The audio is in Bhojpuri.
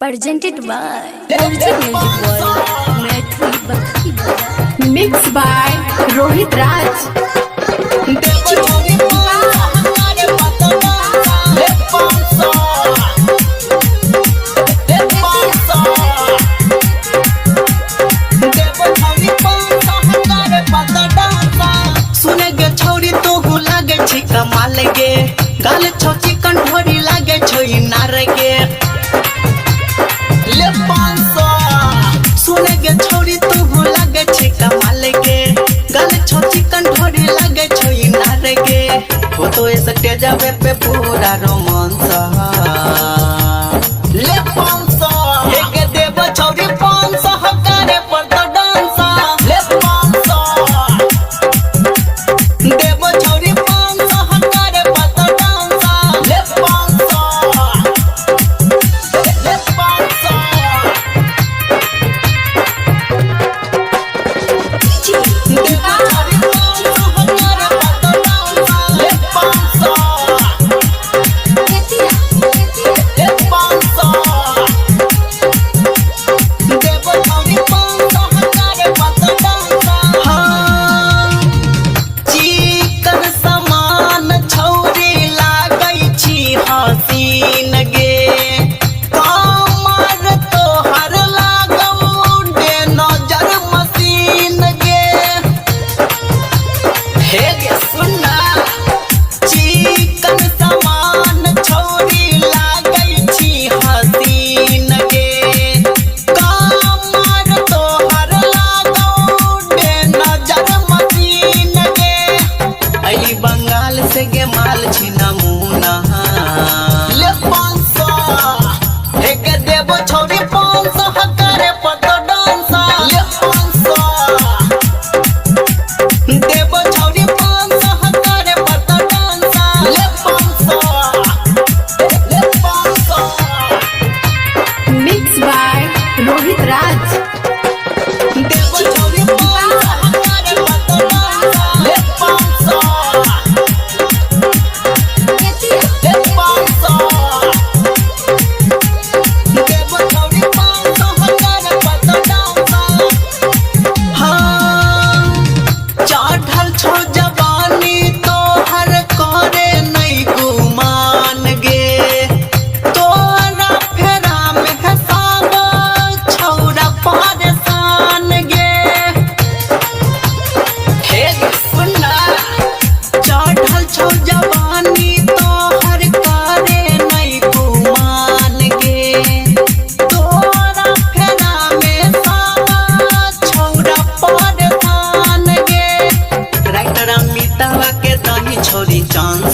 presented by Music World Metro Bakhi Bazaar. Mixed by Rohit Raj. कमाल गे गाल छो चिकन ढोरी लागे छो इनार गे ले 500 सुने गे छोरी तू लागे छी कमाल गे गाल छो चिकन ढोरी लागे छो इनार गे फोटो स्टेज पे पूरा रोमांस ले 500 एक देव छोरी 500 करे पर तो डांस ले 500 देव छोरी से गे माल छी नमूना ले 500 एक देव छोरी 500 करे पतो डांस ले 500 देव छोरी 500 करे पतो डांस ले 500 Mixed by Rohit Raj. देव छोरी 500 करे पतो डांस ले 500 छोरी चांद